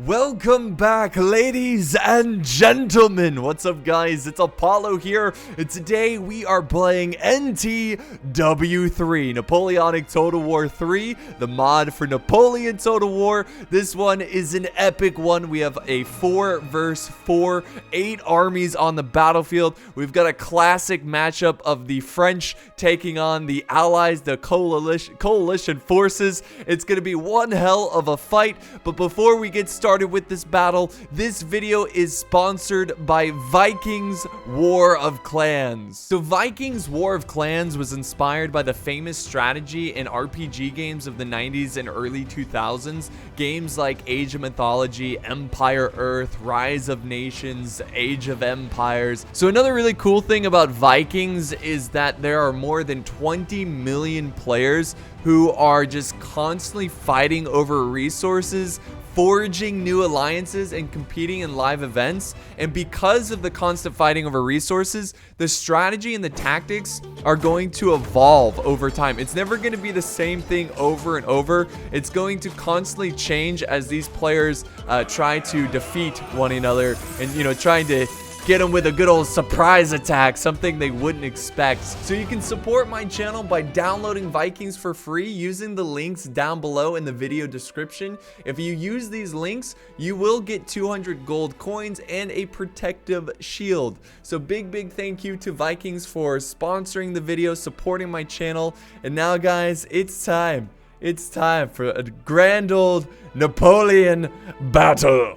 Welcome back, ladies and gentlemen. What's up, guys? It's Apollo here, and today we are playing NTW3, Napoleonic Total War 3, the mod for Napoleon Total War. This one is an epic one. We have a 4 versus 4, 8 armies on the battlefield. We've got a classic matchup of the French taking on the Allies, the coalition forces. It's going to be one hell of a fight, but before we get started with this battle, this video is sponsored by Vikings War of Clans. So Vikings War of Clans was inspired by the famous strategy and RPG games of the 90s and early 2000s, games like Age of Mythology, Empire Earth, Rise of Nations, Age of Empires. So another really cool thing about Vikings is that there are more than 20 million players who are just constantly fighting over resources, forging new alliances, and competing in live events. And because of the constant fighting over resources, the strategy and the tactics are going to evolve over time. It's never going to be the same thing over and over. It's going to constantly change as these players try to defeat one another and, trying to get them with a good old surprise attack, something they wouldn't expect. So you can support my channel by downloading Vikings for free using the links down below in the video description. If you use these links, you will get 200 gold coins and a protective shield. So big thank you to Vikings for sponsoring the video, supporting my channel. And now, guys, it's time. It's time for a grand old Napoleon battle.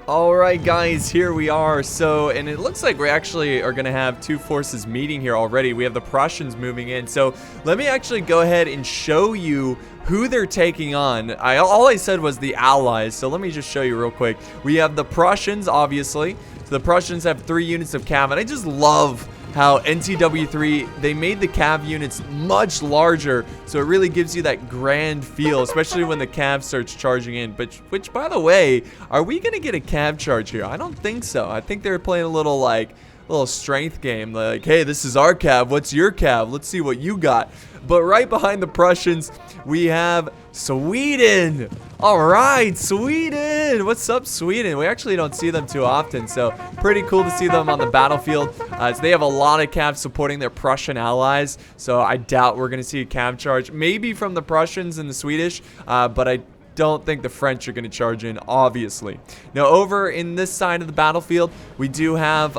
Alright, guys, here we are. So, and it looks like we actually are going to have two forces meeting here already. We have the Prussians moving in. So let me actually go ahead and show you who they're taking on. All I said was the Allies, so let me just show you real quick. We have the Prussians, obviously. So the Prussians have 3 units of cav, and I just love how NTW3, they made the cav units much larger, so it really gives you that grand feel, especially when the cav starts charging in. But which, by the way, are we gonna get a cav charge here? I don't think so. I think they're playing a little strength game, like, hey, this is our cav, what's your cav, let's see what you got. But right behind the Prussians, we have Sweden. All right, Sweden. What's up, Sweden? We actually don't see them too often, so pretty cool to see them on the battlefield. So they have a lot of cav supporting their Prussian allies, so I doubt we're going to see a cav charge. Maybe from the Prussians and the Swedish, but I don't think the French are going to charge in, obviously. Now, over in this side of the battlefield, we do have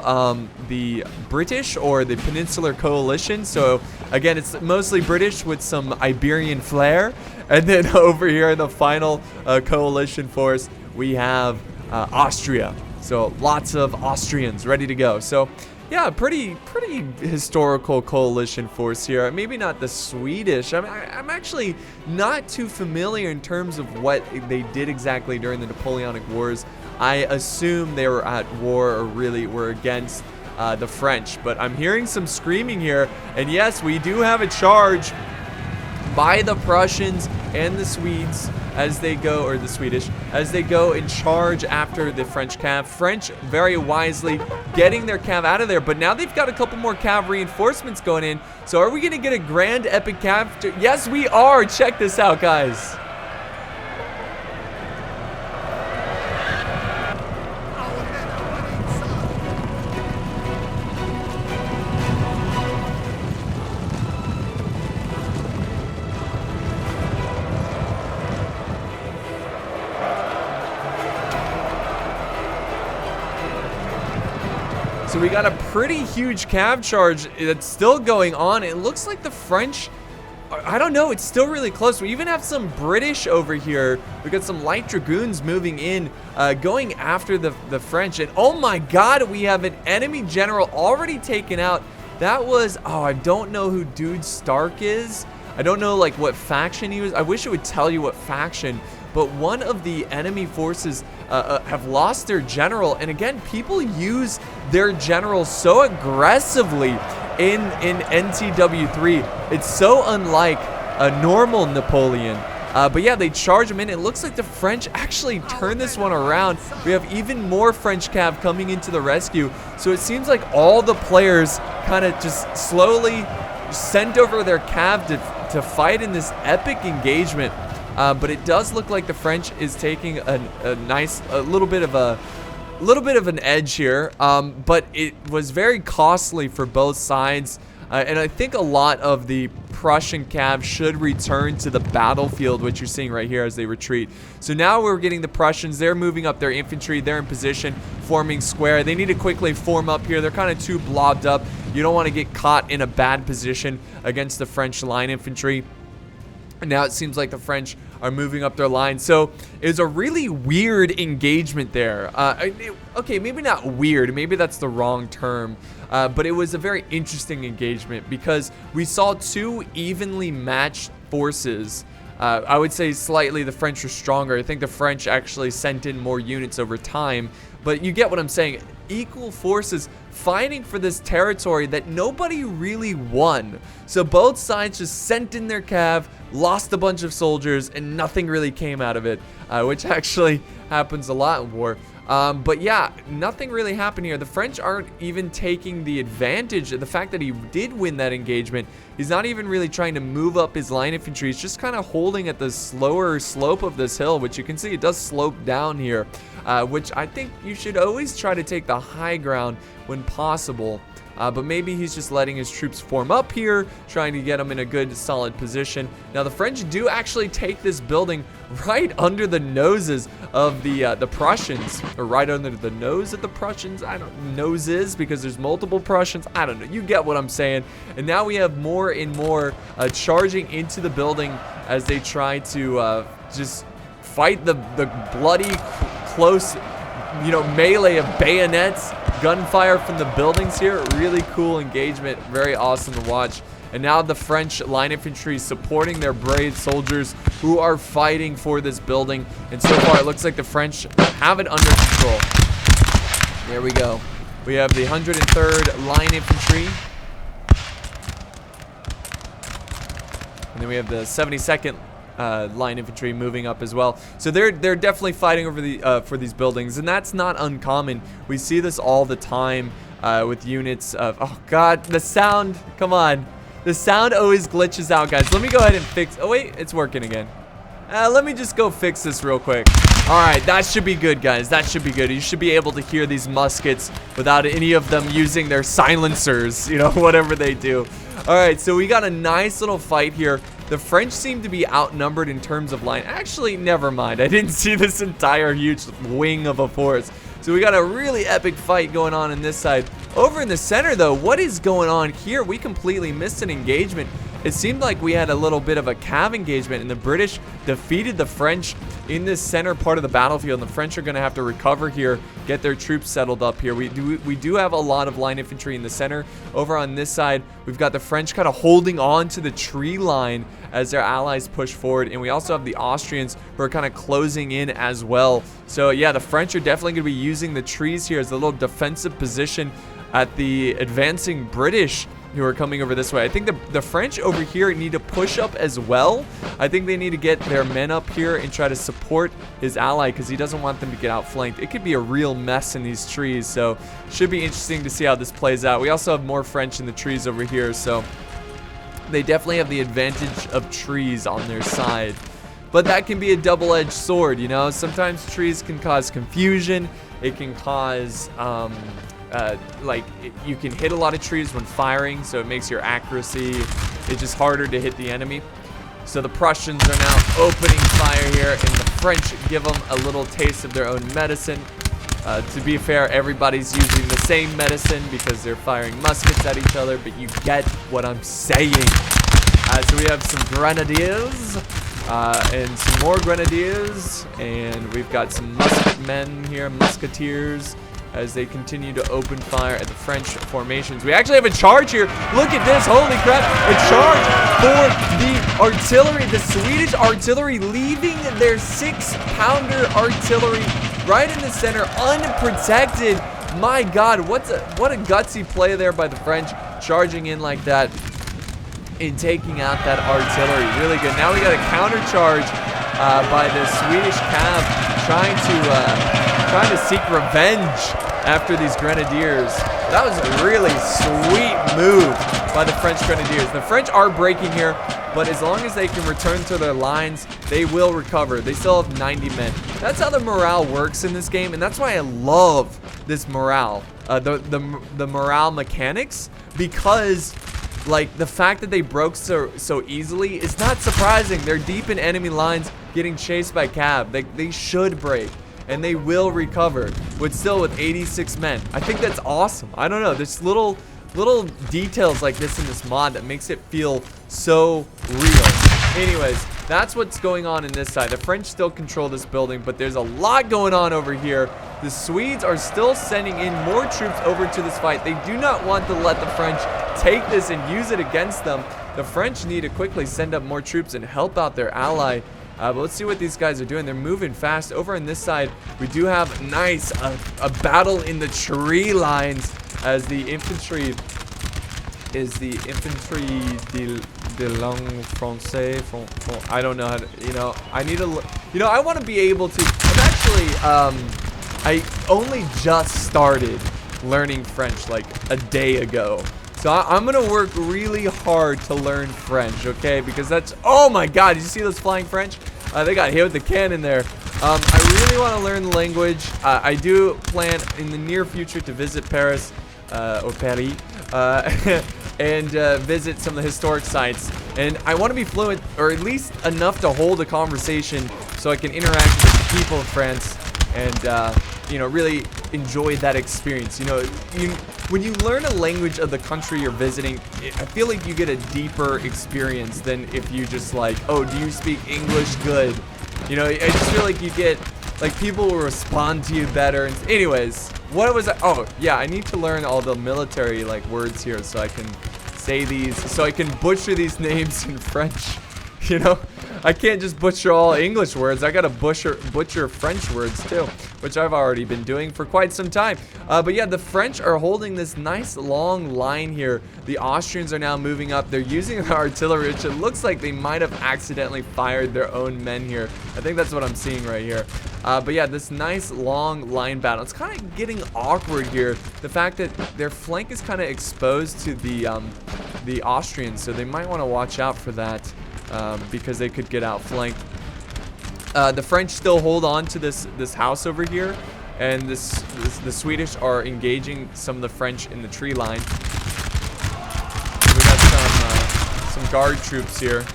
the British, or the Peninsular Coalition. So again, it's mostly British with some Iberian flair. And then over here in the final coalition force, we have Austria. So lots of Austrians ready to go. So yeah, pretty historical coalition force here. Maybe not the Swedish. I'm actually not too familiar in terms of what they did exactly during the Napoleonic Wars. I assume they were at war, or really were against the French. But I'm hearing some screaming here, and yes, we do have a charge by the Prussians and the Swedes as they go, or the Swedish, as they go and charge after the French cav. French very wisely getting their cav out of there, but now they've got a couple more cav reinforcements going in. So are we going to get a grand epic cav? Yes, we are. Check this out, guys. So we got a pretty huge cav charge that's still going on. It looks like the French, I don't know, it's still really close. We even have some British over here. We got some light dragoons moving in, going after the French. And oh my god, we have an enemy general already taken out. That was, oh, I don't know who Dude Stark is. I don't know like what faction he was. I wish it would tell you what faction. But one of the enemy forces have lost their general. And again, people use their general so aggressively in NTW3. It's so unlike a normal Napoleon. But yeah, they charge him in. It looks like the French actually turned this one around. We have even more French cav coming into the rescue. So it seems like all the players kind of just slowly sent over their cav to fight in this epic engagement. but it does look like the French is taking a little bit of an edge here, but it was very costly for both sides. And I think a lot of the Prussian cav should return to the battlefield, which you're seeing right here as they retreat. So now we're getting the Prussians. They're moving up their infantry. They're in position, forming square. They need to quickly form up here. They're kind of too blobbed up. You don't want to get caught in a bad position against the French line infantry. And now it seems like the French are moving up their line. So it was a really weird engagement there. Okay, maybe not weird. Maybe that's the wrong term. But it was a very interesting engagement because we saw two evenly matched forces. I would say slightly the French were stronger. I think the French actually sent in more units over time. But you get what I'm saying. Equal forces fighting for this territory that nobody really won. So both sides just sent in their cav, lost a bunch of soldiers, and nothing really came out of it, which actually happens a lot in war. But yeah, nothing really happened here. The French aren't even taking the advantage of the fact that he did win that engagement. He's not even really trying to move up his line infantry. He's just kind of holding at the slower slope of this hill, which you can see it does slope down here, which I think you should always try to take the high ground when possible. But maybe he's just letting his troops form up here, trying to get them in a good, solid position. Now, the French do actually take this building right under the noses of the Prussians, or right under the nose of the Prussians. I don't know, noses, because there's multiple Prussians. I don't know. You get what I'm saying. And now we have more and more charging into the building as they try to just fight the bloody close, melee of bayonets, gunfire from the buildings here. Really cool engagement, very awesome to watch. And now the French line infantry supporting their brave soldiers who are fighting for this building. And so far it looks like the French have it under control. There we go. We have the 103rd line infantry. And then we have the 72nd line infantry moving up as well. So they're definitely fighting over the for these buildings, and that's not uncommon. We see this all the time with units of, oh god, the sound, come on. The sound always glitches out, guys. Let me go ahead and fix, oh wait, it's working again. Let me just go fix this real quick. Alright, that should be good, guys. That should be good. You should be able to hear these muskets without any of them using their silencers, whatever they do. Alright, so we got a nice little fight here. The French seem to be outnumbered in terms of line. Actually, never mind. I didn't see this entire huge wing of a force. So we got a really epic fight going on this side. Over in the center, though, what is going on here? We completely missed an engagement. It seemed like we had a little bit of a cav engagement, and the British defeated the French in this center part of the battlefield. And the French are going to have to recover here, get their troops settled up here. We do have a lot of line infantry in the center. Over on this side, we've got the French kind of holding on to the tree line as their allies push forward. And we also have the Austrians who are kind of closing in as well. So yeah, the French are definitely going to be using the trees here as a little defensive position at the advancing British who are coming over this way. I think the French over here need to push up as well. I think they need to get their men up here and try to support his ally because he doesn't want them to get outflanked. It could be a real mess in these trees, so should be interesting to see how this plays out. We also have more French in the trees over here, so they definitely have the advantage of trees on their side. But that can be a double-edged sword, Sometimes trees can cause confusion. It can cause you can hit a lot of trees when firing, so it makes your accuracy, it's just harder to hit the enemy. So the Prussians are now opening fire here, and the French give them a little taste of their own medicine. To be fair, everybody's using the same medicine because they're firing muskets at each other, but you get what I'm saying. So we have some grenadiers and some more grenadiers, and we've got some musket men here, musketeers, as they continue to open fire at the French formations. We actually have a charge here. Look at this. Holy crap. A charge for the artillery. The Swedish artillery leaving their 6-pounder artillery right in the center, unprotected. My God, what a gutsy play there by the French, charging in like that and taking out that artillery. Really good. Now we got a counter charge by the Swedish cav trying to seek revenge after these grenadiers. That was a really sweet move by the French grenadiers. The French are breaking here. but as long as they can return to their lines, they will recover. They still have 90 men. That's how the morale works in this game, and that's why I love this morale, the morale mechanics, because like the fact that they broke so easily is not surprising. They're deep in enemy lines, getting chased by Cab. They should break, and they will recover. But still, with 86 men, I think that's awesome. I don't know. There's little details like this in this mod that makes it feel so real. Anyways, that's what's going on in this side. The French still control this building, but there's a lot going on over here. The Swedes are still sending in more troops over to this fight. They do not want to let the French take this and use it against them. The French need to quickly send up more troops and help out their ally. But let's see what these guys are doing. They're moving fast. Over on this side, we do have a battle in the tree lines as the infantry is the infantry de langue français. I don't know how to, I need to, I want to be able to, I'm actually, I only just started learning French like a day ago. So I'm going to work really hard to learn French, okay? Because that's, oh my God, did you see those flying French? They got hit with the cannon there. I really want to learn the language. I do plan in the near future to visit Paris, or Paris, and visit some of the historic sites. And I want to be fluent, or at least enough to hold a conversation so I can interact with the people of France and, really enjoy that experience. When you learn a language of the country you're visiting, I feel like you get a deeper experience than if you just like, oh, do you speak English? Good. I just feel like you get, like, people will respond to you better. And anyways, what was I? Oh, yeah, I need to learn all the military, like, words here so I can say these, so I can butcher these names in French. I can't just butcher all English words. I gotta butcher French words too, which I've already been doing for quite some time. But yeah, the French are holding this nice long line here. The Austrians are now moving up. They're using their artillery, which it looks like they might have accidentally fired their own men here. I think that's what I'm seeing right here. But yeah, this nice long line battle. It's kind of getting awkward here. The fact that their flank is kind of exposed to the Austrians, so they might want to watch out for that. Because they could get outflanked. The French still hold on to this house over here, and the Swedish are engaging some of the French in the tree line. We got some guard troops here.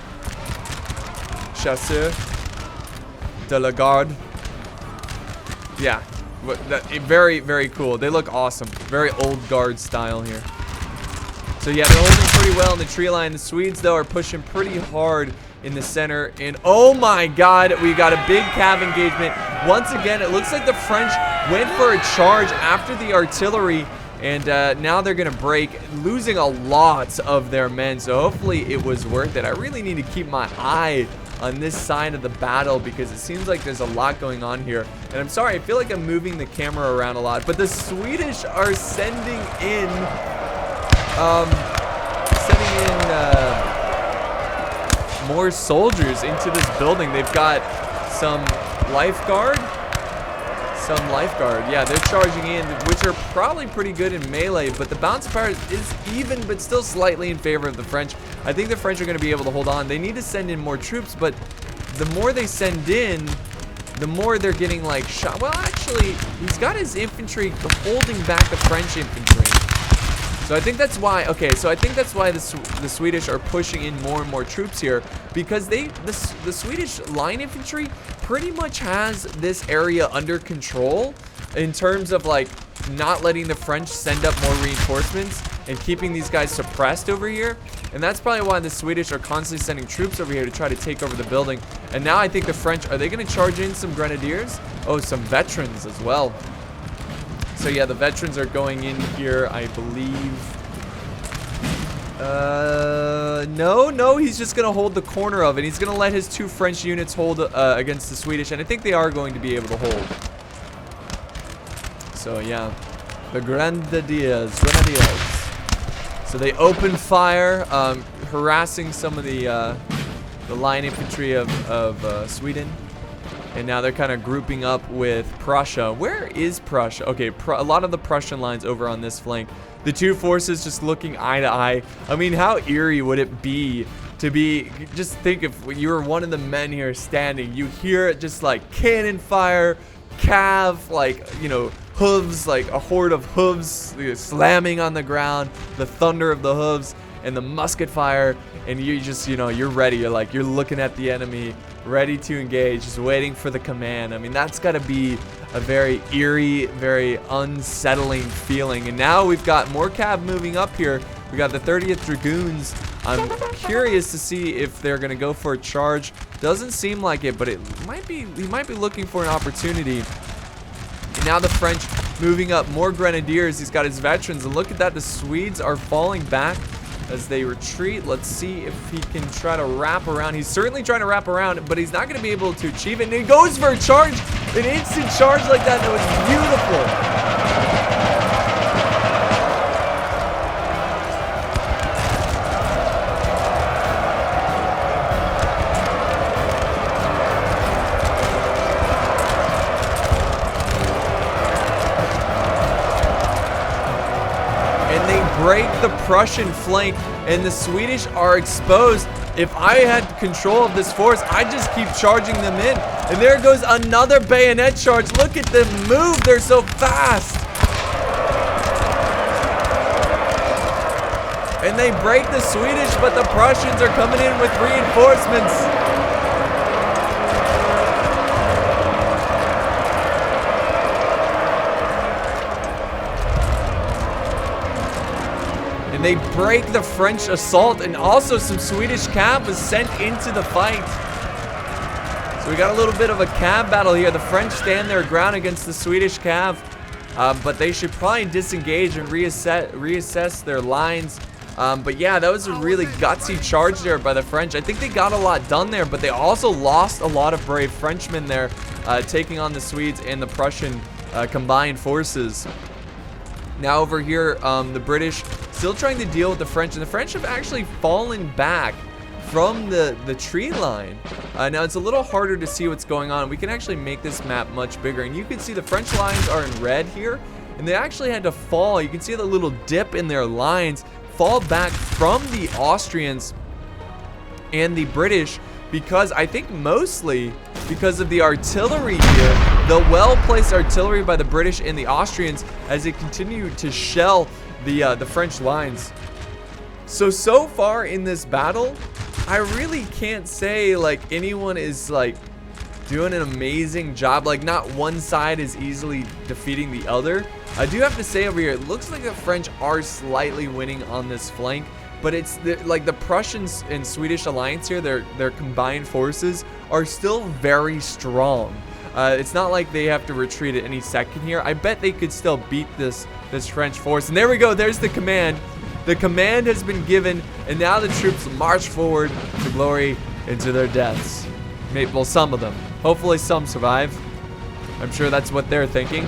Chasseurs de la Garde. Yeah, very, very cool. They look awesome. Very old guard style here. So yeah, they're holding pretty well in the tree line. The Swedes, though, are pushing pretty hard in the center. And oh my God, we got a big cav engagement. Once again, it looks like the French went for a charge after the artillery. And now they're going to break, losing a lot of their men. So hopefully it was worth it. I really need to keep my eye on this side of the battle because it seems like there's a lot going on here. And I'm sorry, I feel like I'm moving the camera around a lot. But the Swedish are sending in more soldiers into this building. They've got some lifeguard. Yeah, they're charging in, which are probably pretty good in melee, but the bounce power is even, but still slightly in favor of the French. I think the French are going to be able to hold on. They need to send in more troops, but the more they send in, the more they're getting, like, shot. Well, actually, he's got his infantry holding back the French infantry. So I think that's why, the Swedish are pushing in more and more troops here, because the Swedish line infantry pretty much has this area under control in terms of, like, not letting the French send up more reinforcements and keeping these guys suppressed over here. And that's probably why the Swedish are constantly sending troops over here to try to take over the building. And now I think the French, are they going to charge in some grenadiers? Oh, some veterans as well. So yeah, the veterans are going in here, I believe. No, he's just gonna hold the corner of it. He's gonna let his 2 French units hold against the Swedish, and I think they are going to be able to hold. So yeah, the Grenadiers. So they open fire, harassing some of the line infantry of Sweden. And now they're kind of grouping up with Prussia. Where is Prussia? Okay, a lot of the Prussian lines over on this flank. The 2 forces just looking eye to eye. I mean, how eerie would it be to be, just think if you were one of the men here standing, you hear it just like cannon fire, cav, like, you know, hooves, like a horde of hooves slamming on the ground, the thunder of the hooves and the musket fire, and you just, you know, you're ready. You're like, you're looking at the enemy, ready to engage, just waiting for the command. I mean, that's got to be a very eerie, very unsettling feeling. And now we've got more cav moving up here. We got the 30th Dragoons. I'm curious to see if they're going to go for a charge. Doesn't seem like it, but it might be. He might be looking for an opportunity. And now the French moving up, more grenadiers. He's got his veterans, and look at that. The Swedes are falling back as they retreat. Let's see if he can try to wrap around. He's certainly trying to wrap around, but he's not going to be able to achieve it. And he goes for a charge, an instant charge like that. That was beautiful. Break the Prussian flank, and the Swedish are exposed. If I had control of this force, I'd just keep charging them in. And there goes another bayonet charge. Look at them move. They're so fast. And they break the Swedish, but the Prussians are coming in with reinforcements. And they break the French assault, and also some Swedish cav was sent into the fight. So we got a little bit of a cav battle here. The French stand their ground against the Swedish cav, but they should probably disengage and reassess their lines. But yeah, that was a really gutsy charge there by the French. I think they got a lot done there, but they also lost a lot of brave Frenchmen there, taking on the Swedes and the Prussian combined forces. Now over here, the British still trying to deal with the French, and the French have actually fallen back from the tree line. Now it's a little harder to see what's going on. We can actually make this map much bigger, and you can see the French lines are in red here, and they actually had to fall. You can see the little dip in their lines, fall back from the Austrians and the British, because I think mostly because of the artillery here, the well-placed artillery by the British and the Austrians as they continue to shell the French lines. So far in this battle, I really can't say like anyone is like doing an amazing job. Like, not one side is easily defeating the other. I do have to say over here, it looks like the French are slightly winning on this flank, but it's like the Prussians and Swedish alliance here, their combined forces are still very strong. It's not like they have to retreat at any second here. I bet they could still beat this French force. And there we go. There's the command. The command has been given, and now the troops march forward to glory and to their deaths. Maybe, well, some of them. Hopefully some survive. I'm sure that's what they're thinking.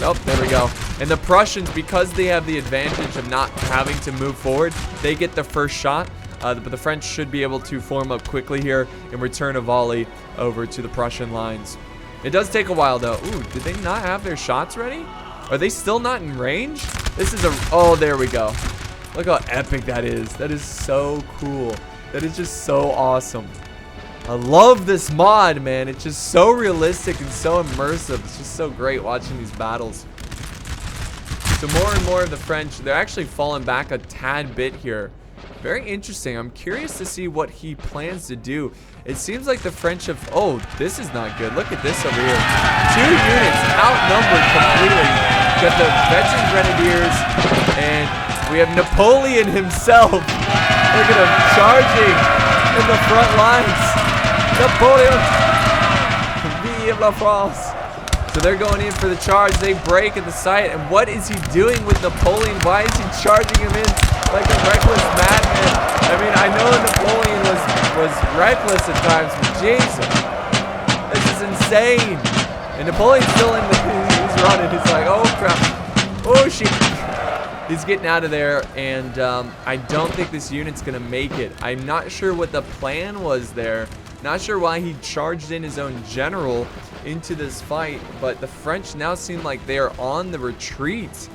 Oh, there we go. And the Prussians, because they have the advantage of not having to move forward, they get the first shot. But the French should be able to form up quickly here and return a volley over to the Prussian lines. It does take a while, though. Ooh, did they not have their shots ready? Are they still not in range? This is a... Oh, there we go. Look how epic that is. That is so cool. That is just so awesome. I love this mod, man. It's just so realistic and so immersive. It's just so great watching these battles. So more and more of the French, they're actually falling back a tad bit here. Very interesting. I'm curious to see what he plans to do. It seems like the French have... Oh, this is not good. Look at this over here. 2 units outnumbered completely. Got the veteran grenadiers, and we have Napoleon himself. Look at him charging in the front lines. Napoleon! Vive la France! So they're going in for the charge. They break at the site. And what is he doing with Napoleon? Why is he charging him in like a reckless madman? I mean, I know Napoleon was reckless at times, but Jesus, this is insane. And Napoleon's still in he's running. He's like, oh crap. Oh shit. He's getting out of there, and I don't think this unit's gonna make it. I'm not sure what the plan was there. Not sure why he charged in his own general into this fight, but the French now seem like they are on the retreat.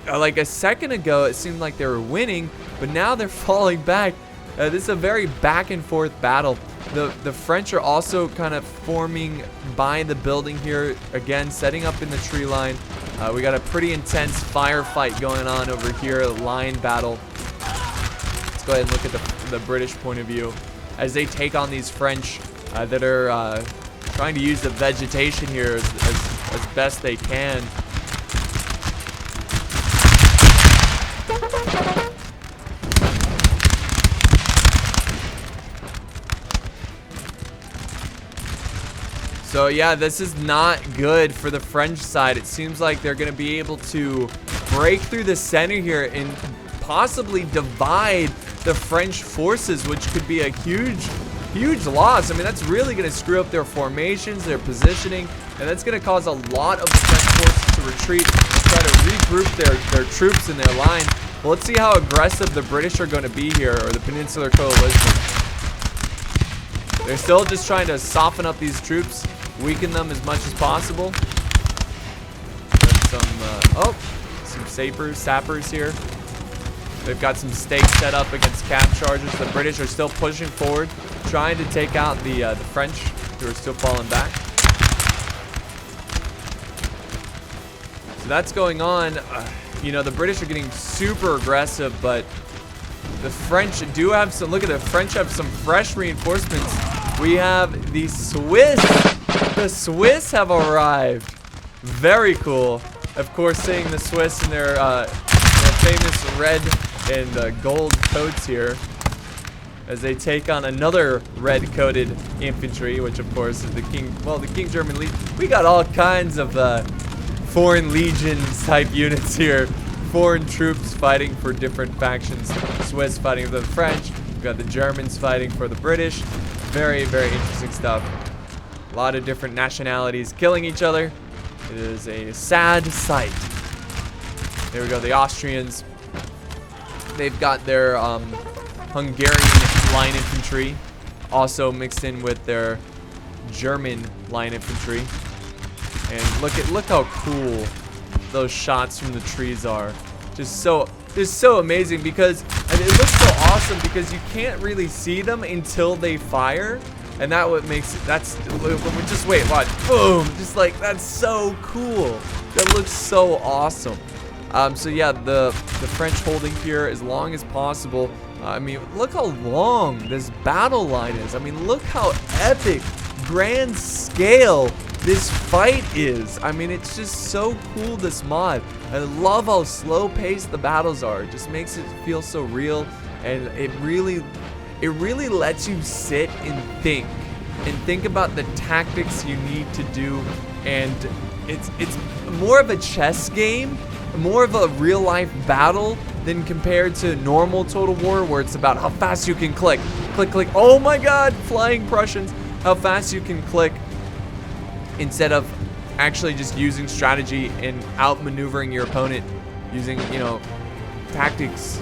Like a second ago, it seemed like they were winning, but now they're falling back. This is a very back and forth battle. The French are also kind of forming by the building here. Again, setting up in the tree line. We got a pretty intense firefight going on over here, a line battle. Let's go ahead and look at the British point of view as they take on these French that are trying to use the vegetation here as best they can. So yeah, this is not good for the French side. It seems like they're going to be able to break through the center here and possibly divide the French forces, which could be a huge loss. I mean, that's really going to screw up their formations, their positioning, and that's going to cause a lot of the French forces to retreat and try to regroup their troops in their line. Well, let's see how aggressive the British are going to be here, or the Peninsular Coalition. They're still just trying to soften up these troops, weaken them as much as possible. Got some sappers here. They've got some stakes set up against cap chargers. The British are still pushing forward, trying to take out the French, who are still falling back. So that's going on. You know, the British are getting super aggressive, but the French do have some. Look at the French have some fresh reinforcements. We have the Swiss. The Swiss have arrived. Very cool. Of course, seeing the Swiss in their famous red and gold coats here, as they take on another red-coated infantry, which of course is the King. Well, the King German Legion. We got all kinds of foreign legions type units here. Foreign troops fighting for different factions. The Swiss fighting for the French. We've got the Germans fighting for the British. Very, very interesting stuff. A lot of different nationalities killing each other. It is a sad sight. There we go, the Austrians. They've got their Hungarian line infantry also mixed in with their German line infantry. And look how cool those shots from the trees are. Just so amazing, because and it looks so awesome because you can't really see them until they fire, and that what makes it. That's just wait, watch, boom! Just like that's so cool. That looks so awesome. So yeah, the French holding here as long as possible. I mean, look how long this battle line is. I mean, look how epic, grand scale this fight is. I mean, it's just so cool, this mod. I love how slow paced the battles are. It just makes it feel so real, and it really lets you sit and think about the tactics you need to do. And it's more of a chess game, more of a real life battle than compared to normal Total War, where it's about how fast you can click. Oh my god, flying Prussians. How fast you can click, instead of actually just using strategy and outmaneuvering your opponent using, you know, tactics,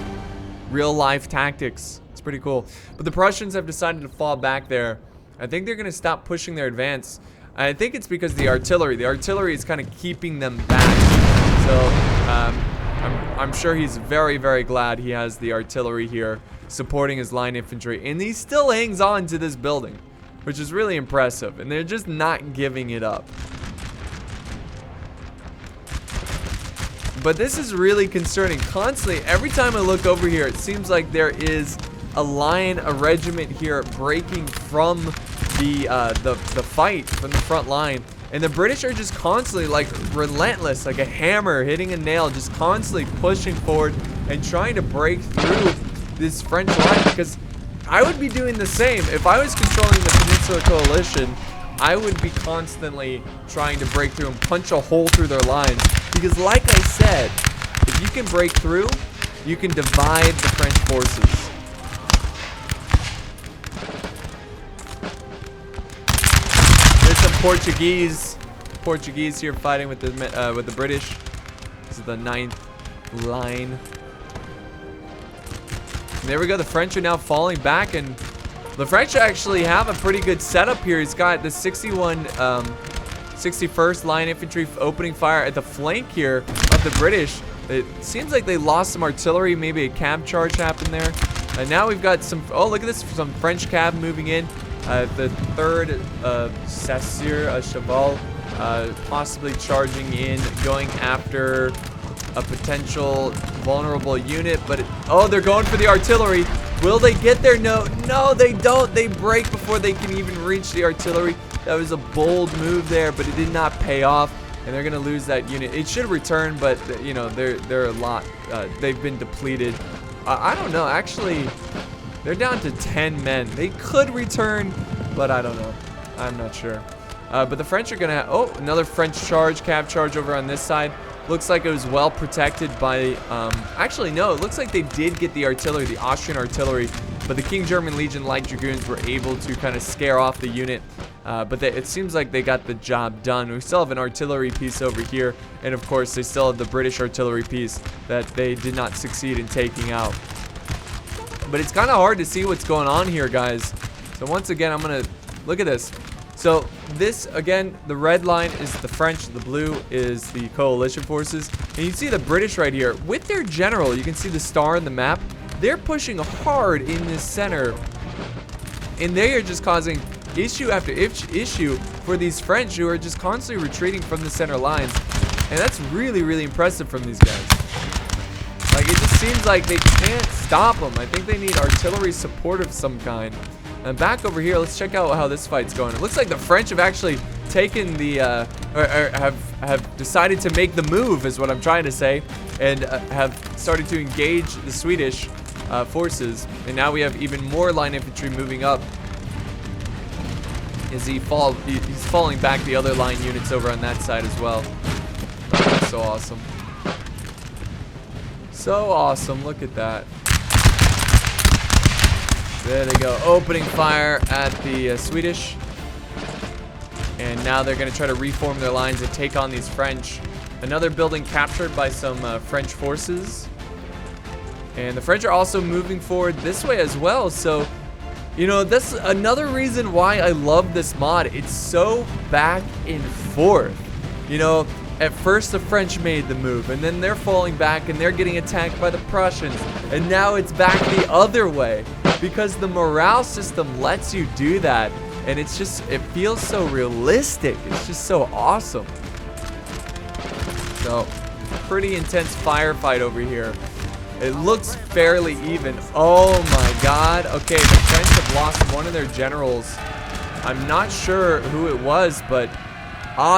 real life tactics. It's pretty cool. But the Prussians have decided to fall back there. I think they're going to stop pushing their advance. I think it's because the artillery is kind of keeping them back. So I'm sure he's very, very glad he has the artillery here supporting his line infantry. And he still hangs on to this building, which is really impressive, and they're just not giving it up. But this is really concerning. Constantly, every time I look over here, it seems like there is a regiment here breaking from the fight from the front line, and the British are just constantly, like, relentless, like a hammer hitting a nail, just constantly pushing forward and trying to break through this French line, because I would be doing the same. If I was controlling the Peninsular Coalition, I would be constantly trying to break through and punch a hole through their lines. Because like I said, if you can break through, you can divide the French forces. There's some Portuguese here fighting with the British. This is the 9th line. There we go. The French are now falling back, and the French actually have a pretty good setup here. He's got the 61st line infantry opening fire at the flank here of the British. It seems like they lost some artillery. Maybe a cab charge happened there. And now we've got some, oh, look at this, some French cav moving in. The third Chasseur Cheval possibly charging in, going after a potential vulnerable unit. But, oh, they're going for the artillery. Will they get there? No, they don't. They break before they can even reach the artillery. That was a bold move there, but it did not pay off. And they're going to lose that unit. It should return, but, you know, they're a lot. They've been depleted. I don't know. Actually, they're down to 10 men. They could return, but I don't know. I'm not sure. But the French are going to have... Oh, another French charge, cav charge over on this side. Looks like it was well protected by... actually, no. It looks like they did get the artillery, the Austrian artillery. But the King German Legion Light Dragoons were able to kind of scare off the unit. But it seems like they got the job done. We still have an artillery piece over here. And, of course, they still have the British artillery piece that they did not succeed in taking out. But it's kind of hard to see what's going on here, guys. So, once again, I'm going to look at this. So, this, again, the red line is the French. The blue is the coalition forces. And you see the British right here. With their general, you can see the star in the map. They're pushing hard in this center. And they are just causing issue after issue for these French who are just constantly retreating from the center lines. And that's really, really impressive from these guys. Like, it just seems like they can't stop them. I think they need artillery support of some kind. And back over here, let's check out how this fight's going. It looks like the French have actually taken the, or have decided to make the move, is what I'm trying to say, and have started to engage the Swedish forces. And now we have even more line infantry moving up. As he's falling back the other line units over on that side as well. Oh, that's so awesome. So awesome, look at that. There they go, opening fire at the Swedish. And now they're going to try to reform their lines and take on these French. Another building captured by some French forces. And the French are also moving forward this way as well. So, you know, that's another reason why I love this mod. It's so back and forth. You know, at first the French made the move, and then they're falling back and they're getting attacked by the Prussians. And now it's back the other way. Because the morale system lets you do that. And it's just, it feels so realistic. It's just so awesome. So, pretty intense firefight over here. It looks fairly even. Oh my god. Okay, the French have lost one of their generals. I'm not sure who it was, but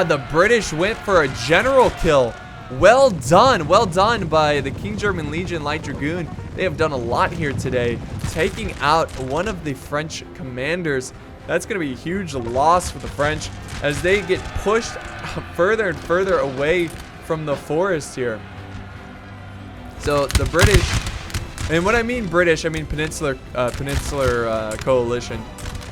the British went for a general kill. Well done by the King German Legion Light Dragoon. They have done a lot here today, taking out one of the French commanders. That's going to be a huge loss for the French as they get pushed further and further away from the forest here. So the British, and when I mean British, I mean Peninsular Coalition.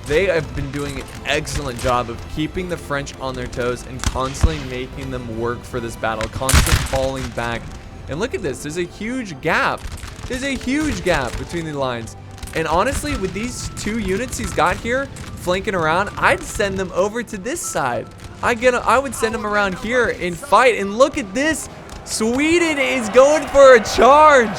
They have been doing an excellent job of keeping the French on their toes and constantly making them work for this battle, constantly falling back. And look at this, there's a huge gap. There's a huge gap between the lines. And honestly, with these two units he's got here, flanking around, I'd send them over to this side. I would send them around here and fight. And look at this. Sweden is going for a charge.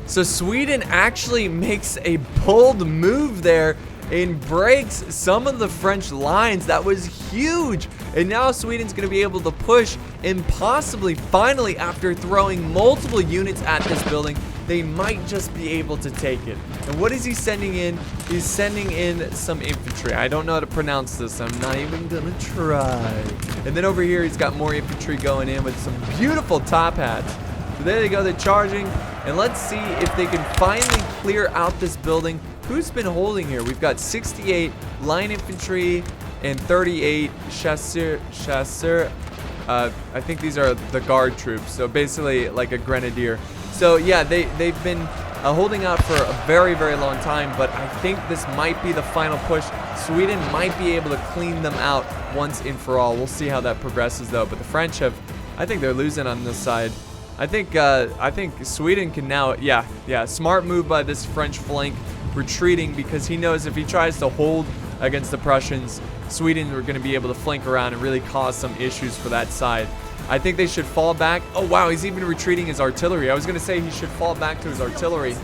So Sweden actually makes a bold move there and breaks some of the French lines. That was huge. And now Sweden's going to be able to push and possibly, finally, after throwing multiple units at this building, they might just be able to take it. And what is he sending in? He's sending in some infantry. I don't know how to pronounce this. I'm not even going to try. And then over here, he's got more infantry going in with some beautiful top hats. So there they go. They're charging. And let's see if they can finally clear out this building. Who's been holding here? We've got 68 line infantry and 38 chasseur. I think these are the guard troops. So basically like a grenadier. So yeah, they've been holding out for a very, very long time. But I think this might be the final push. Sweden might be able to clean them out once and for all. We'll see how that progresses though. But the French have, I think they're losing on this side. I think Sweden can now, yeah, smart move by this French flank. retreating because he knows if he tries to hold against the Prussians, Sweden are going to be able to flank around and really cause some issues for that side. I think they should fall back. Oh, wow, he's even retreating his artillery. I was going to say he should fall back to his artillery.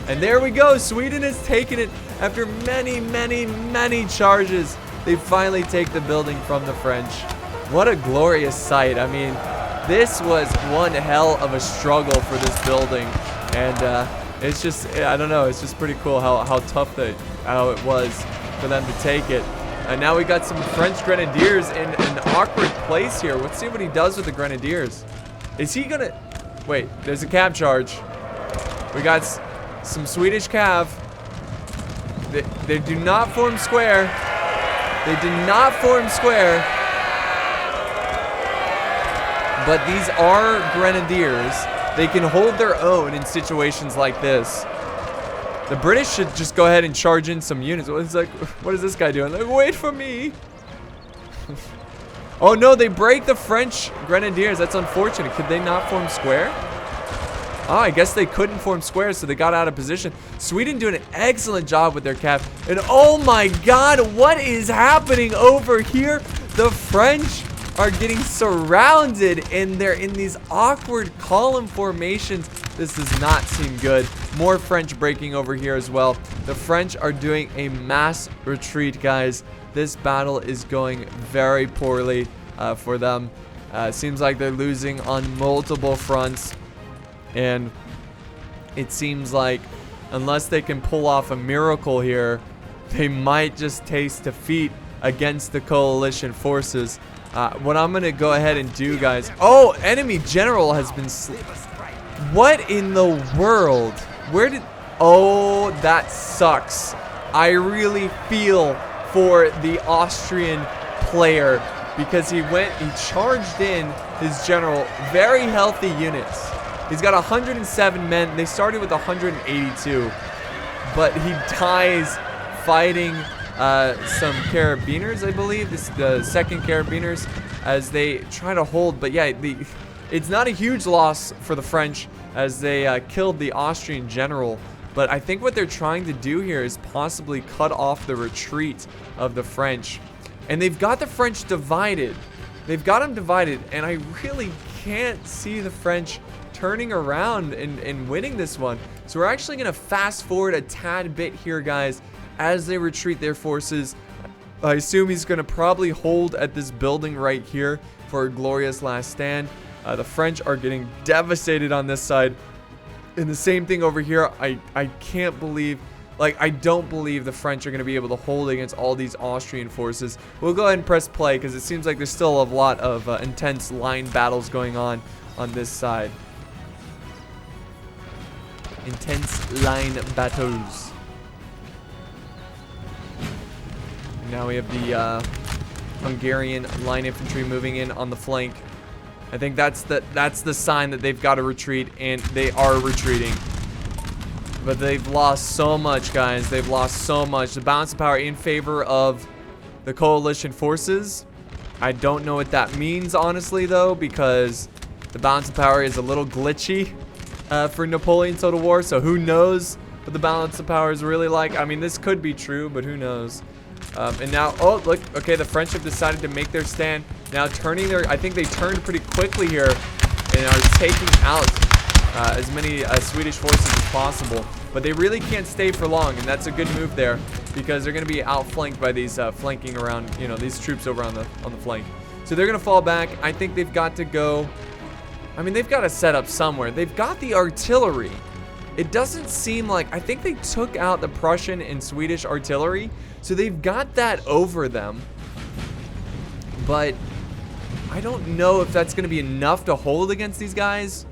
And there we go. Sweden has taken it after many, many, many charges. They finally take the building from the French. What a glorious sight. I mean, this was one hell of a struggle for this building. And it's just, I don't know, it's just pretty cool how tough how it was for them to take it. And now we got some French grenadiers in an awkward place here. Let's see what he does with the grenadiers. Is he gonna... Wait, there's a cav charge. We got some Swedish cav. They do not form square. They did not form square. But these are grenadiers. They can hold their own in situations like this. The British should just go ahead and charge in some units. It's like, what is this guy doing? Like, wait for me. Oh no, they break the French grenadiers. That's unfortunate. Could they not form square? Oh, I guess they couldn't form square, so they got out of position. Sweden doing an excellent job with their cav. And oh my god, what is happening over here? The French are getting surrounded and they're in these awkward column formations. This does not seem good. More French breaking over here as well. The French are doing a mass retreat, guys. This battle is going very poorly for them. Seems like they're losing on multiple fronts. And it seems like unless they can pull off a miracle here, they might just taste defeat against the coalition forces. What I'm going to go ahead and do, guys. Oh, enemy general has been... What in the world? Where did... Oh, that sucks. I really feel for the Austrian player because he charged in his general. Very healthy units. He's got 107 men. They started with 182. But he dies fighting some carabiners, I believe. This is the 2nd carabiners as they try to hold. But yeah, it's not a huge loss for the French as they killed the Austrian general. But I think what they're trying to do here is possibly cut off the retreat of the French. And they've got the French divided. They've got them divided. And I really can't see the French turning around and winning this one. So we're actually going to fast forward a tad bit here, guys, as they retreat their forces. I assume he's going to probably hold at this building right here for a glorious last stand. The French are getting devastated on this side. And the same thing over here. I can't believe, like, I don't believe the French are going to be able to hold against all these Austrian forces. We'll go ahead and press play because it seems like there's still a lot of intense line battles going on this side. Intense line battles. Now we have the Hungarian line infantry moving in on the flank. I think that's the sign that they've got to retreat, and they are retreating. But they've lost so much, guys. They've lost so much. The balance of power in favor of the coalition forces. I don't know what that means, honestly, though, because the balance of power is a little glitchy for Napoleon's Total War. So who knows what the balance of power is really like? I mean, this could be true, but who knows? And now, oh, look, okay, the French have decided to make their stand. Now turning their, I think they turned pretty quickly here and are taking out as many Swedish forces as possible. But they really can't stay for long, and that's a good move there because they're going to be outflanked by these flanking around, you know, these troops over on the flank. So they're going to fall back. I think they've got to go, I mean, they've got to set up somewhere. They've got the artillery. It doesn't seem like, I think they took out the Prussian and Swedish artillery, so they've got that over them. But I don't know if that's going to be enough to hold against these guys.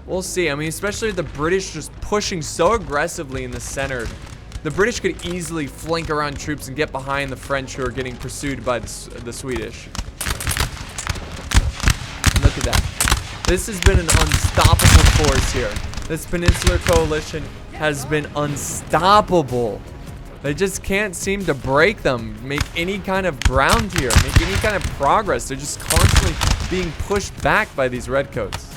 We'll see. I mean, especially the British just pushing so aggressively in the center. The British could easily flank around troops and get behind the French who are getting pursued by the Swedish. Look at that. This has been an unstoppable force here. This Peninsular Coalition has been unstoppable. They just can't seem to break them, make any kind of ground here, make any kind of progress. They're just constantly being pushed back by these redcoats.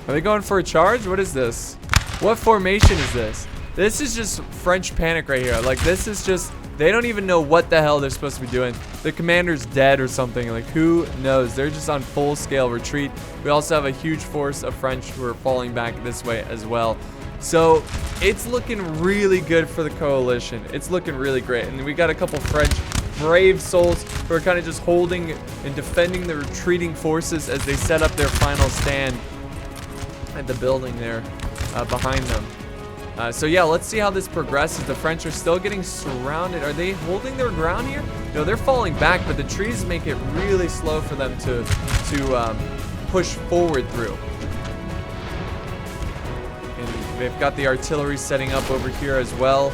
Are they going for a charge? What is this? What formation is this? This is just French panic right here. Like, this is just, they don't even know what the hell they're supposed to be doing. The commander's dead or something. Like, who knows? They're just on full-scale retreat. We also have a huge force of French who are falling back this way as well. So, it's looking really good for the coalition. It's looking really great. And we got a couple French brave souls who are kind of just holding and defending the retreating forces as they set up their final stand at the building there behind them. So yeah, let's see how this progresses. The French are still getting surrounded. Are they holding their ground here? No, they're falling back, but the trees make it really slow for them to push forward through. And they've got the artillery setting up over here as well.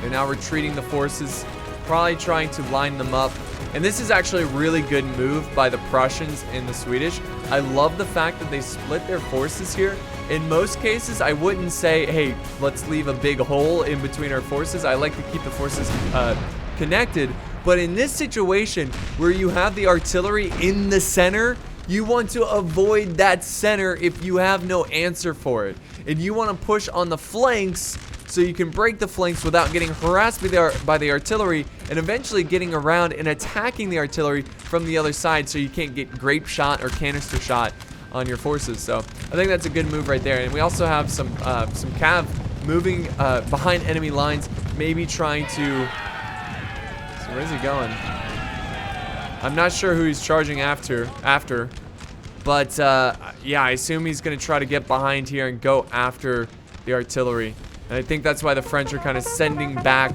They're now retreating the forces, probably trying to line them up. And this is actually a really good move by the Prussians and the Swedish. I love the fact that they split their forces here. In most cases, I wouldn't say, hey, let's leave a big hole in between our forces. I like to keep the forces connected. But in this situation, where you have the artillery in the center, you want to avoid that center if you have no answer for it. And you want to push on the flanks so you can break the flanks without getting harassed by the artillery and eventually getting around and attacking the artillery from the other side so you can't get grape shot or canister shot on your forces. So I think that's a good move right there. And we also have some cav moving behind enemy lines, maybe trying to... So where's he going? I'm not sure who he's charging after, but yeah, I assume he's going to try to get behind here and go after the artillery. And I think that's why the French are kind of sending back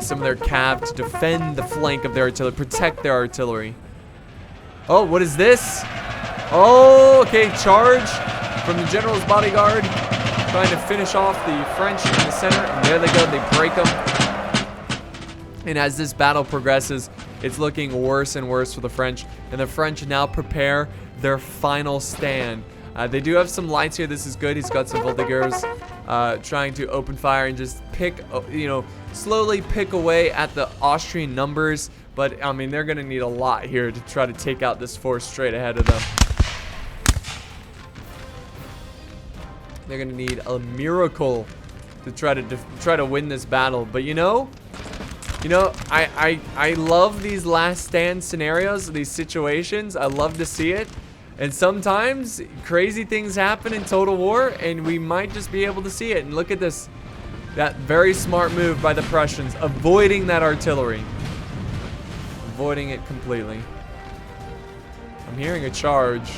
some of their cav to defend the flank of their artillery, protect their artillery. Oh, what is this? Oh, okay, charge from the general's bodyguard, trying to finish off the French in the center. And there they go, they break them. And as this battle progresses, it's looking worse and worse for the French. And the French now prepare their final stand. They do have some lights here. This is good. He's got some Voltigeurs trying to open fire and just pick, slowly pick away at the Austrian numbers. But, I mean, they're going to need a lot here to try to take out this force straight ahead of them. They're going to need a miracle to try to win this battle. But, I love these last stand scenarios, these situations. I love to see it. And sometimes crazy things happen in Total War, and we might just be able to see it. And look at this. That very smart move by the Prussians, avoiding that artillery. Avoiding it completely. I'm hearing a charge.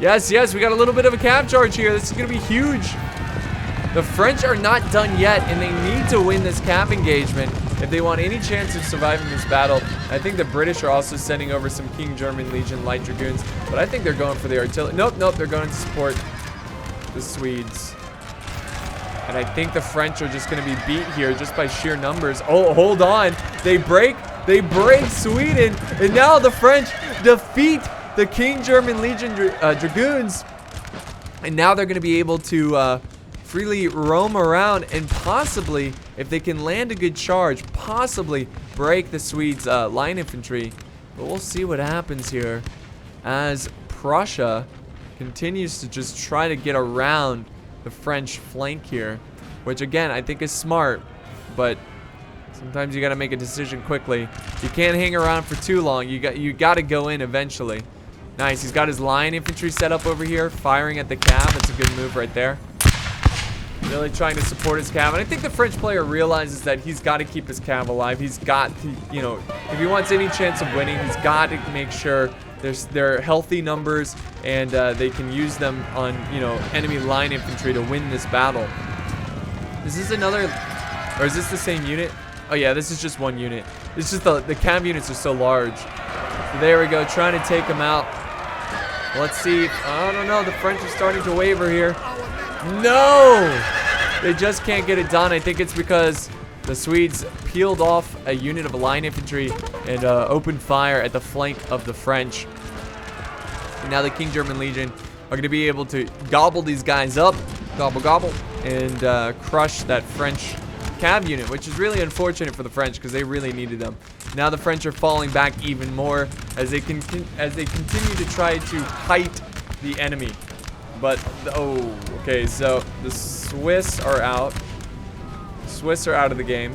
Yes, we got a little bit of a cav charge here. This is going to be huge. The French are not done yet, and they need to win this cav engagement if they want any chance of surviving this battle. I think the British are also sending over some King German Legion light dragoons, but I think they're going for the artillery. Nope, they're going to support the Swedes. And I think the French are just going to be beat here just by sheer numbers. Oh, hold on. They break Sweden, and now the French defeat the King German Legion dragoons. And now they're going to be able to freely roam around and possibly, if they can land a good charge, possibly break the Swedes' line infantry. But we'll see what happens here as Prussia continues to just try to get around the French flank here, which again I think is smart, but sometimes you got to make a decision quickly. You can't hang around for too long. You got to go in eventually. Nice. He's got his line infantry set up over here, firing at the cav. That's a good move right there. Really trying to support his cav. And I think the French player realizes that he's got to keep his cav alive. He's got to, if he wants any chance of winning, he's got to make sure they're healthy numbers and they can use them on, enemy line infantry to win this battle. Is this another, or is this the same unit? Oh yeah, this is just one unit. It's just the cav units are so large. So there we go, trying to take them out. Let's see. I don't know. The French are starting to waver here. No! They just can't get it done. I think it's because the Swedes peeled off a unit of line infantry and opened fire at the flank of the French. And now the King German Legion are going to be able to gobble these guys up. Gobble, gobble. And crush that French cav unit, which is really unfortunate for the French because they really needed them. Now the French are falling back even more as they continue to try to kite the enemy. But, oh, okay, so the Swiss are out. Swiss are out of the game.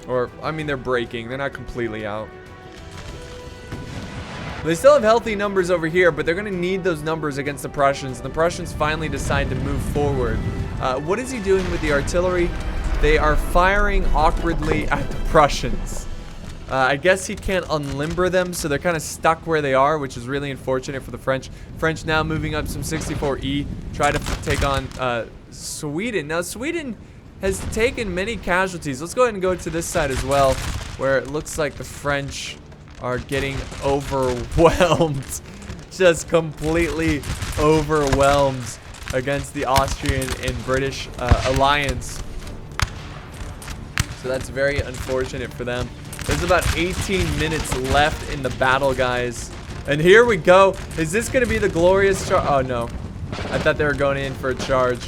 Or, I mean, they're breaking. They're not completely out. They still have healthy numbers over here, but they're going to need those numbers against the Prussians. And the Prussians finally decide to move forward. What is he doing with the artillery? They are firing awkwardly at the Prussians. I guess he can't unlimber them, so they're kind of stuck where they are, which is really unfortunate for the French. French now moving up some 64E, try to take on Sweden. Now, Sweden has taken many casualties. Let's go ahead and go to this side as well, where it looks like the French are getting overwhelmed. Just completely overwhelmed against the Austrian and British alliance. So that's very unfortunate for them. There's about 18 minutes left in the battle, guys. And here we go. Is this going to be the glorious charge? Oh, no. I thought they were going in for a charge.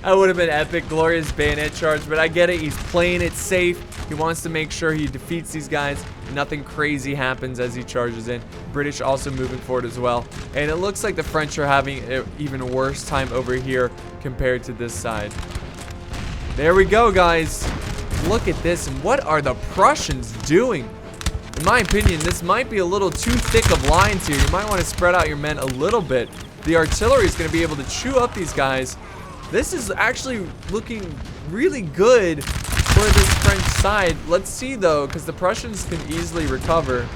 That would have been epic, glorious bayonet charge. But I get it. He's playing it safe. He wants to make sure he defeats these guys. Nothing crazy happens as he charges in. British also moving forward as well. And it looks like the French are having an even worse time over here compared to this side. There we go, guys. Look at this. And what are the Prussians doing? In my opinion, this might be a little too thick of lines here. You might want to spread out your men a little bit. The artillery is going to be able to chew up these guys. This is actually looking really good for this French side. Let's see, though, because the Prussians can easily recover.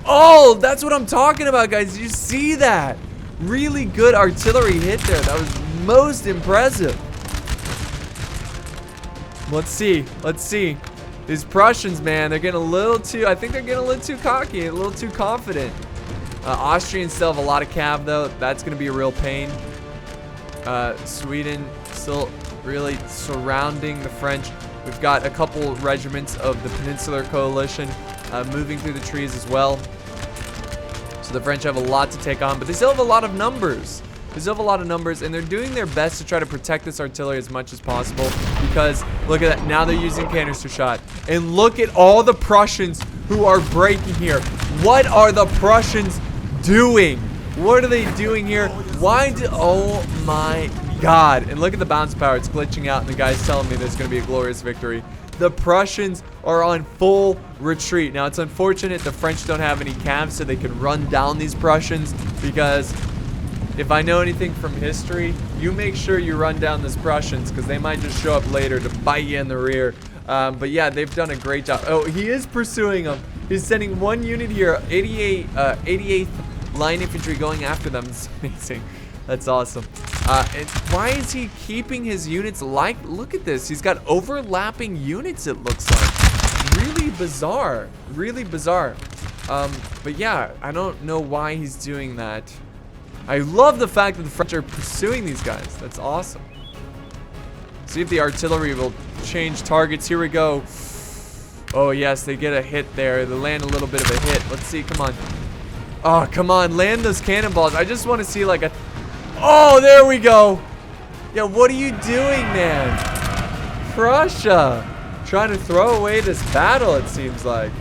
Oh, that's what I'm talking about, guys. Did you see that? Really good artillery hit there. That was most impressive. Let's see. Let's see. These Prussians, man, they're getting a little too, I think they're getting a little too cocky, a little too confident. Austrians still have a lot of cav, though. That's going to be a real pain. Sweden still really surrounding the French. We've got a couple regiments of the Peninsular Coalition moving through the trees as well. So the French have a lot to take on, but they still have a lot of numbers. They still have a lot of numbers, and they're doing their best to try to protect this artillery as much as possible because, look at that, now they're using canister shot. And look at all the Prussians who are breaking here. What are the Prussians doing? What are they doing here? Why did, oh my God. And look at the bounce power, it's glitching out, and the guy's telling me there's going to be a glorious victory. The Prussians are on full retreat. Now, it's unfortunate the French don't have any cavs so they can run down these Prussians because if I know anything from history, you make sure you run down these Prussians because they might just show up later to bite you in the rear. But yeah, they've done a great job. Oh, he is pursuing them. He's sending one unit here, 88th Line Infantry going after them. It's amazing. That's awesome. And why is he keeping his units like, look at this. He's got overlapping units, it looks like. Really bizarre. Really bizarre. But yeah, I don't know why he's doing that. I love the fact that the French are pursuing these guys. That's awesome. See if the artillery will change targets. Here we go. Oh, yes, they get a hit there. They land a little bit of a hit. Let's see. Come on. Oh, come on. Land those cannonballs. I just want to see like a... Oh, there we go. Yeah, what are you doing, man? Prussia. Trying to throw away this battle, it seems like.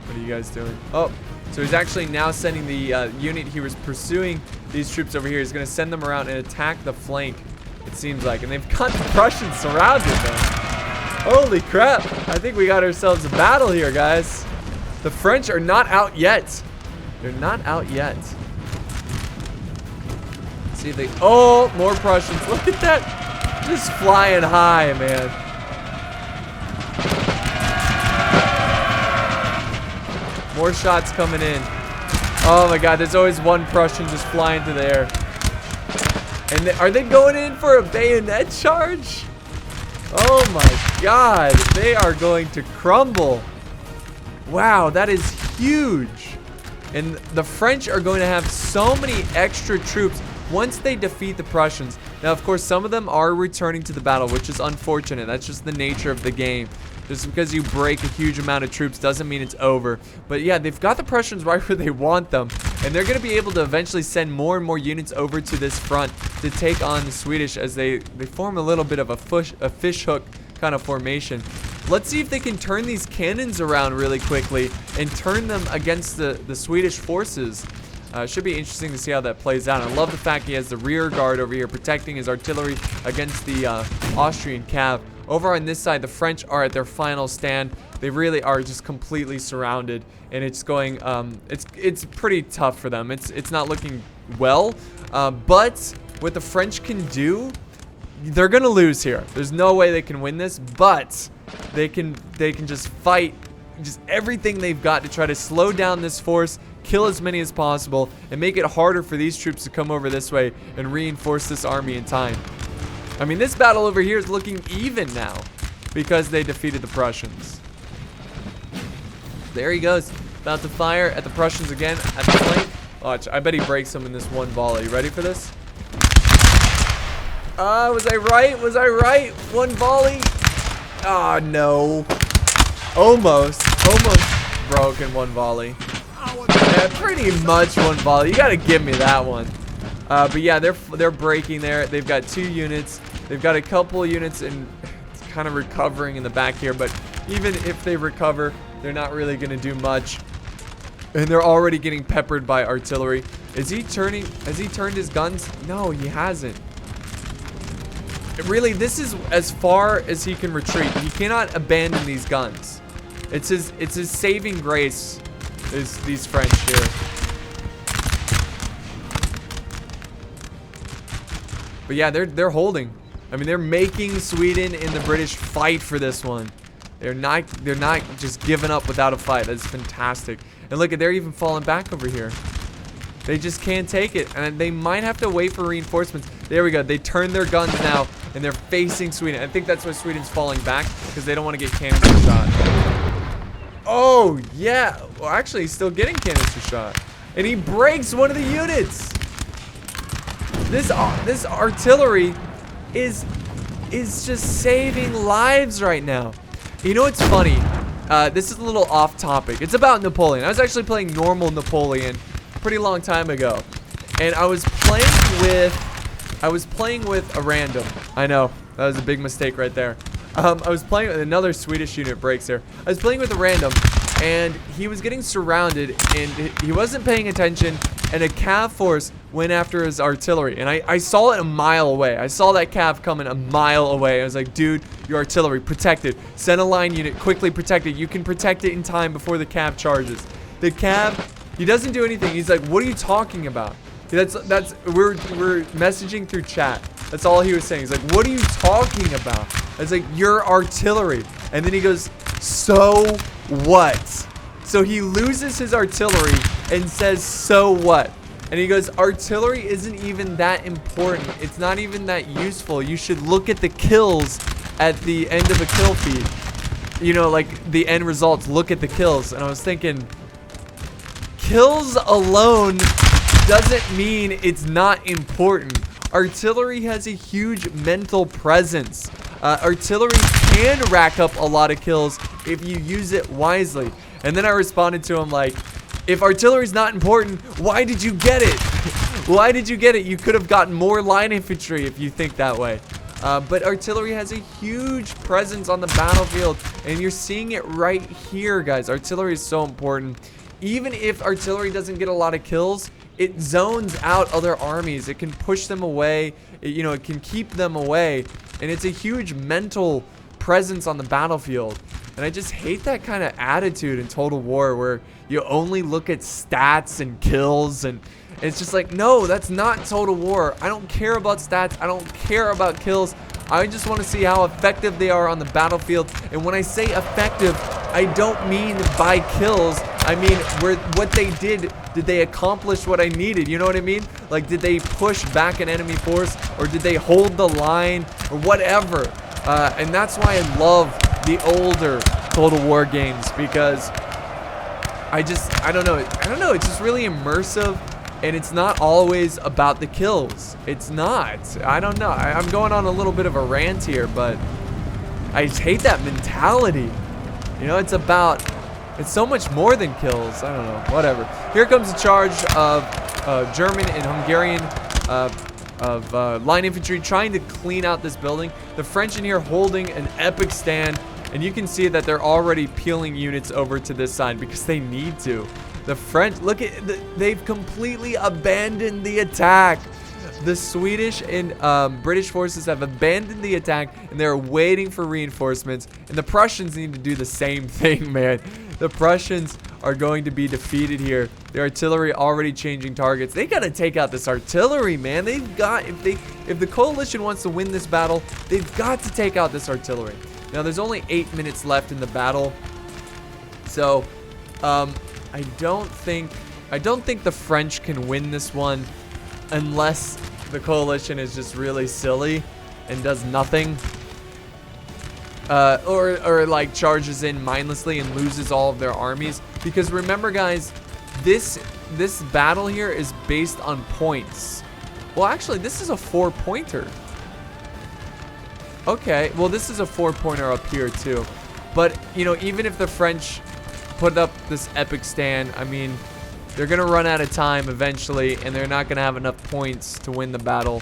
What are you guys doing? Oh. So he's actually now sending the unit he was pursuing these troops over here. He's going to send them around and attack the flank, it seems like. And they've got the Prussians surrounded, man. Holy crap. I think we got ourselves a battle here, guys. The French are not out yet. They're not out yet. Let's see if they... Oh, more Prussians. Look at that. Just flying high, man. More shots coming in. Oh my God, there's always one Prussian just flying through the air. And are they going in for a bayonet charge? Oh my God, they are going to crumble. Wow, that is huge. And the French are going to have so many extra troops once they defeat the Prussians. Now, of course, some of them are returning to the battle, which is unfortunate. That's just the nature of the game. Just because you break a huge amount of troops doesn't mean it's over. But yeah, they've got the Prussians right where they want them. And they're going to be able to eventually send more and more units over to this front to take on the Swedish as they form a little bit of a fish hook kind of formation. Let's see if they can turn these cannons around really quickly and turn them against the Swedish forces. Should be interesting to see how that plays out. I love the fact he has the rear guard over here protecting his artillery against the Austrian cav. Over on this side, the French are at their final stand. They really are just completely surrounded, and it's going. It's pretty tough for them. It's not looking well, but what the French can do, they're gonna lose here. There's no way they can win this, but they can just fight just everything they've got to try to slow down this force, kill as many as possible, and make it harder for these troops to come over this way and reinforce this army in time. I mean, this battle over here is looking even now because they defeated the Prussians. There he goes, about to fire at the Prussians again at the flank. Watch, I bet he breaks them in this one volley. You ready for this? Was I right? Was I right? One volley. Ah, no. Almost broke in one volley. Yeah, pretty much one volley. You gotta give me that one. But yeah, they're breaking there. They've got 2 units. They've got a couple units and kind of recovering in the back here. But even if they recover, they're not really gonna do much. And they're already getting peppered by artillery. Is he turning? Has he turned his guns? No, he hasn't. Really, this is as far as he can retreat. He cannot abandon these guns. It's his saving grace is these French here. But yeah, they're holding. I mean, they're making Sweden and the British fight for this one. They're not just giving up without a fight. That's fantastic. And look, they're even falling back over here. They just can't take it, and they might have to wait for reinforcements. There we go. They turned their guns now, and they're facing Sweden. I think that's why Sweden's falling back, because they don't want to get canister shot. Oh, yeah. Well, actually, he's still getting canister shot. And he breaks one of the units. This artillery is just saving lives right now. You know what's funny? This is a little off topic. It's about Napoleon. I was actually playing normal Napoleon a pretty long time ago. And I was playing with a random. I know, that was a big mistake right there. I was playing with another Swedish unit breaks there. I was playing with a random, and he was getting surrounded, and he wasn't paying attention, and a cav force went after his artillery, and I saw it a mile away. I saw that cav coming a mile away. I was like, dude, your artillery, protect it. Send a line unit, quickly protect it. You can protect it in time before the cav charges. The cav, he doesn't do anything. He's like, what are you talking about? We're messaging through chat. That's all he was saying. He's like, what are you talking about? I was like, your artillery. And then he goes, so what? So he loses his artillery and says, so what? And he goes, artillery isn't even that important. It's not even that useful. You should look at the kills at the end of a kill feed. You know, like the end results, look at the kills. And I was thinking, kills alone doesn't mean it's not important. Artillery has a huge mental presence. Artillery can rack up a lot of kills if you use it wisely. And then I responded to him like, if artillery's not important, why did you get it? Why did you get it? You could have gotten more line infantry if you think that way. But artillery has a huge presence on the battlefield, and you're seeing it right here, guys. Artillery is so important. Even if artillery doesn't get a lot of kills, it zones out other armies. It can push them away. It can keep them away. And it's a huge mental presence on the battlefield. And I just hate that kind of attitude in Total War where you only look at stats and kills. And it's just like, no, that's not Total War. I don't care about stats. I don't care about kills. I just want to see how effective they are on the battlefield. And when I say effective, I don't mean by kills. I mean, what they did they accomplish what I needed? You know what I mean? Like, did they push back an enemy force, or did they hold the line, or whatever? And that's why I love the older Total War games, because I don't know. It's just really immersive, and it's not always about the kills. It's not. I don't know. I'm going on a little bit of a rant here, but I just hate that mentality. You know, it's so much more than kills. I don't know. Whatever. Here comes the charge of German and Hungarian line infantry trying to clean out this building. The French in here holding an epic stand, and you can see that they're already peeling units over to this side because they need to. The French, look at, they've completely abandoned the attack. The Swedish and British forces have abandoned the attack, and they're waiting for reinforcements. And the Prussians need to do the same thing, man. The Prussians are going to be defeated here. The artillery already changing targets. They gotta take out this artillery, man. They've got, if the coalition wants to win this battle, they've got to take out this artillery. Now, there's only 8 minutes left in the battle, so I don't think the French can win this one unless the coalition is just really silly and does nothing. Or like charges in mindlessly and loses all of their armies. Because remember, guys, this battle here is based on points. Well, actually, this is a 4-pointer. Okay, well, this is a 4-pointer up here too. But, you know, even if the French put up this epic stand, I mean, they're gonna run out of time eventually, and they're not gonna have enough points to win the battle.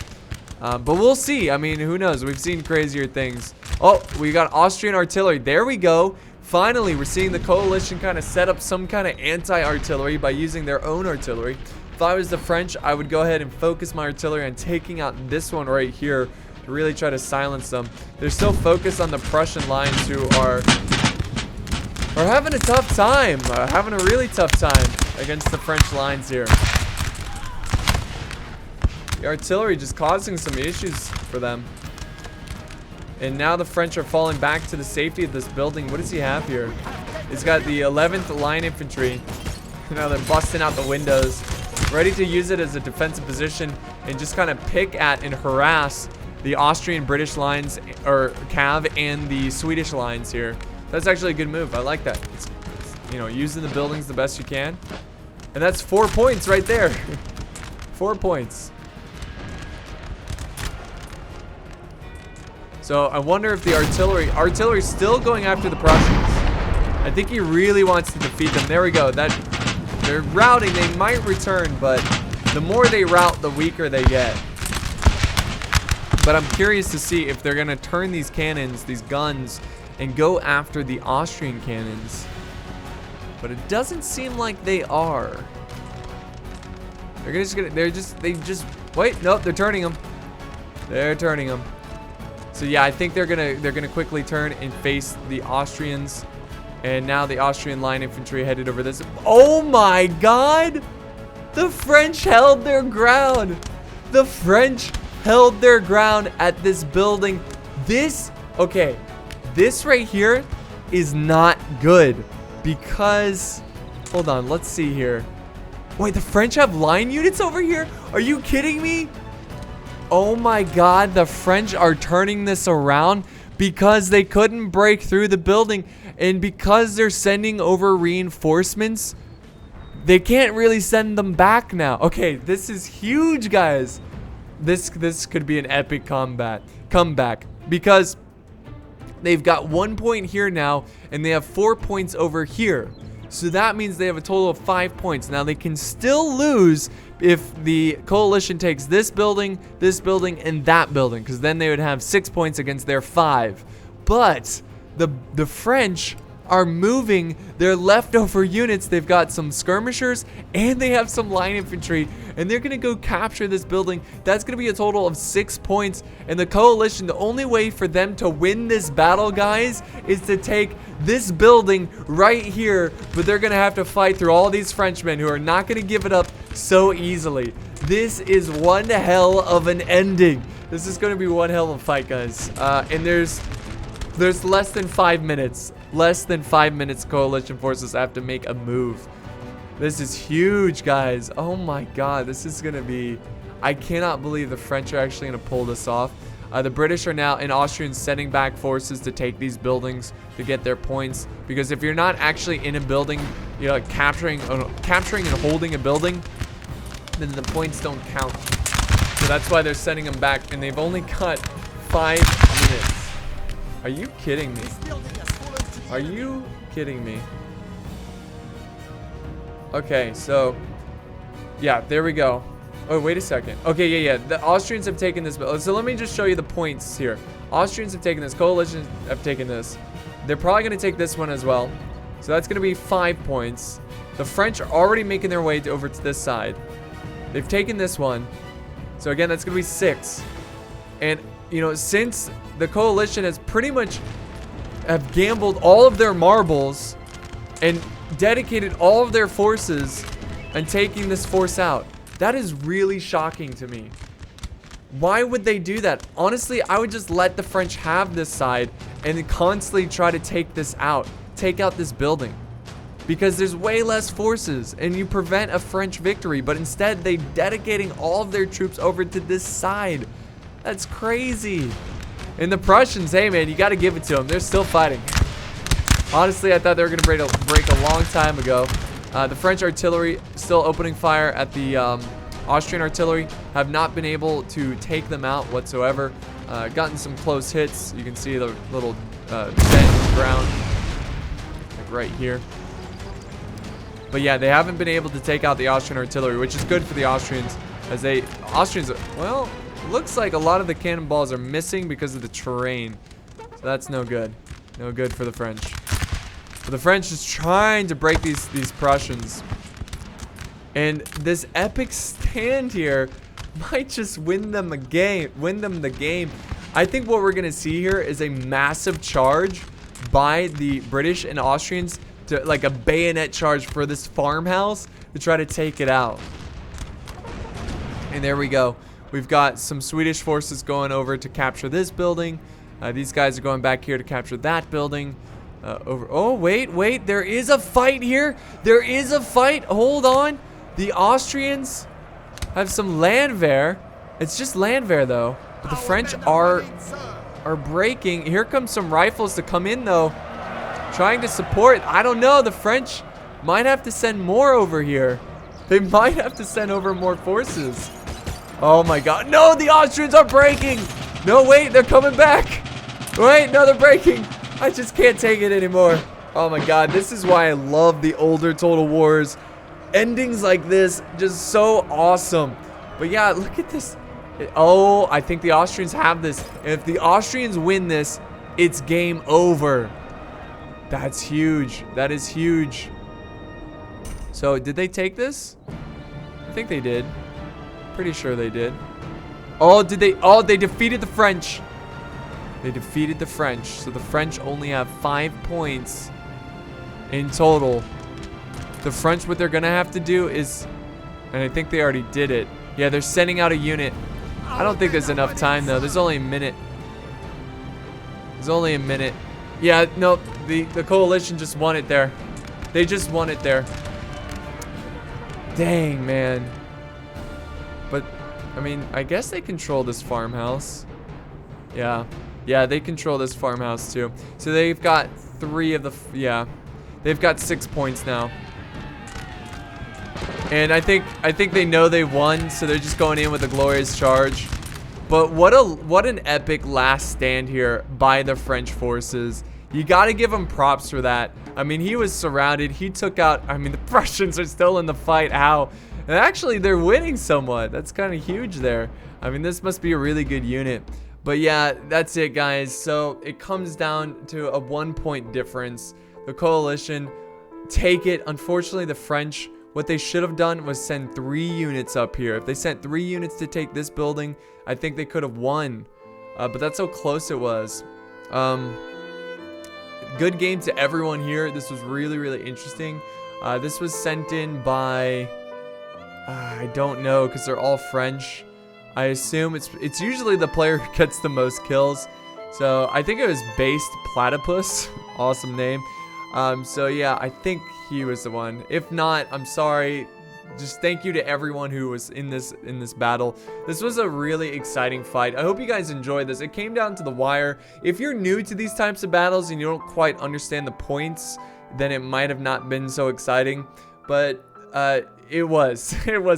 But we'll see. I mean, who knows? We've seen crazier things. Oh, we got Austrian artillery. There we go. Finally, we're seeing the coalition kind of set up some kind of anti-artillery by using their own artillery. If I was the French, I would go ahead and focus my artillery on taking out this one right here to really try to silence them. They're still focused on the Prussian lines, who are having a tough time, having a really tough time against the French lines here. The artillery just causing some issues for them. And now the French are falling back to the safety of this building. What does he have here? He's got the 11th Line Infantry. Now they're busting out the windows, ready to use it as a defensive position and just kind of pick at and harass the Austrian British lines, or Cav, and the Swedish lines here. That's actually a good move. I like that. It's, you know, using the buildings the best you can. And that's 4 points right there. 4 points. So I wonder if the artillery's still going after the Prussians. I think he really wants to defeat them. There we go. They're routing. They might return, but the more they rout, the weaker they get. But I'm curious to see if they're gonna turn these cannons, these guns, and go after the Austrian cannons. But it doesn't seem like they are. They're just wait, nope, they're turning them. They're turning them. So yeah, I think they're gonna quickly turn and face the Austrians. And now the Austrian line infantry headed over this. Oh my God! The French held their ground. The French held their ground at this building. Okay, this right here is not good because, hold on, let's see here. Wait, the French have line units over here? Are you kidding me? Oh my God, the French are turning this around because they couldn't break through the building, and because they're sending over reinforcements, they can't really send them back now. Okay, this is huge, guys. This could be an epic comeback because they've got 1 point here now, and they have 4 points over here. So that means they have a total of 5 points. Now they can still lose if the coalition takes this building, and that building, because then they would have 6 points against their 5. But the French are moving their leftover units. They've got some skirmishers and they have some line infantry, and they're gonna go capture this building. That's gonna be a total of 6 points. And the coalition, the only way for them to win this battle, guys, is to take this building right here. But they're gonna have to fight through all these Frenchmen who are not gonna give it up so easily. This is one hell of an ending. This is gonna be one hell of a fight, guys. And there's less than 5 minutes. Less than 5 minutes, coalition forces have to make a move. This is huge, guys. Oh my God, this is gonna be, I cannot believe the French are actually gonna pull this off. The British are now, and Austrians, sending back forces to take these buildings to get their points. Because if you're not actually in a building, you know, like capturing and holding a building, then the points don't count. So that's why they're sending them back, and they've only got 5 minutes. Are you kidding me? Are you kidding me? Okay, so yeah, there we go. Oh, wait a second. Okay, yeah. The Austrians have taken this. So let me just show you the points here. Austrians have taken this. Coalitions have taken this. They're probably going to take this one as well. So that's going to be 5 points. The French are already making their way over to this side. They've taken this one. So again, that's going to be 6. And, you know, since the coalition has pretty much have gambled all of their marbles and dedicated all of their forces and taking this force out, that is really shocking to me. Why would they do that? Honestly, I would just let the French have this side and then constantly try to take this out. Take out this building. Because there's way less forces and you prevent a French victory. But instead, they dedicating all of their troops over to this side. That's crazy. And the Prussians, hey man, you got to give it to them. They're still fighting. Honestly, I thought they were going to break a long time ago. The French artillery still opening fire at the Austrian artillery. Have not been able to take them out whatsoever. Gotten some close hits. You can see the little dent in the ground, like right here. But yeah, they haven't been able to take out the Austrian artillery, which is good for the Austrians, as Austrians, well, looks like a lot of the cannonballs are missing because of the terrain. So that's no good. No good for the French. But the French is trying to break these Prussians. And this epic stand here might just win them the game. I think what we're gonna see here is a massive charge by the British and Austrians, to like a bayonet charge for this farmhouse to try to take it out. And there we go. We've got some Swedish forces going over to capture this building. These guys are going back here to capture that building. Oh, wait. There is a fight here. There is a fight. Hold on. The Austrians have some landwehr. It's just landwehr, though. But the French are breaking. Here comes some rifles to come in, though. Trying to support. I don't know. The French might have to send more over here. They might have to send over more forces. Oh my god. No, the Austrians are breaking. No, wait, they're coming back. Wait, no, they're breaking. I just can't take it anymore. Oh my god, this is why I love the older Total Wars. Endings like this, just so awesome. But yeah, look at this. Oh, I think the Austrians have this. If the Austrians win this, it's game over. That's huge. That is huge. So, did they take this? I think they did. Pretty sure they did. Oh, did they? Oh, they defeated the French. They defeated the French. So the French only have 5 points in total. The French, what they're gonna have to do is, and I think they already did it. Yeah, they're sending out a unit. I don't think there's enough time though. There's only a minute. There's only a minute. Yeah, no, the coalition just won it there. They just won it there. Dang, man. But, I mean, I guess they control this farmhouse. Yeah. Yeah, they control this farmhouse too. So they've got 3 of the, yeah. They've got 6 points now. And I think they know they won, so they're just going in with a glorious charge. But what an epic last stand here by the French forces. You got to give him props for that. I mean, he was surrounded. He took out, I mean, the Prussians are still in the fight. How? And actually, they're winning somewhat. That's kind of huge there. I mean, this must be a really good unit. But yeah, that's it, guys. So it comes down to a 1-point difference. The coalition take it. Unfortunately, the French, what they should have done was send 3 units up here. If they sent 3 units to take this building, I think they could have won. But that's how close it was. Good game to everyone here. This was really, really interesting. This was sent in by, I don't know, because they're all French. I assume it's usually the player who gets the most kills. So I think it was Based Platypus. Awesome name. So yeah, I think he was the one. If not, I'm sorry. Just thank you to everyone who was in this battle. This was a really exciting fight. I hope you guys enjoyed this. It came down to the wire. If you're new to these types of battles and you don't quite understand the points, then it might have not been so exciting. But it was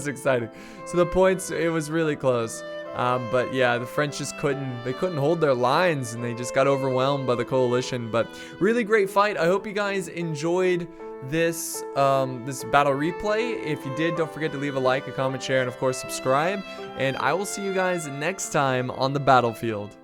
exciting. So the points, it was really close. But yeah, the French just couldn't hold their lines, and they just got overwhelmed by the coalition. But really great fight. I hope you guys enjoyed this battle replay. If you did, don't forget to leave a like, a comment, share, and of course subscribe. And I will see you guys next time on the battlefield.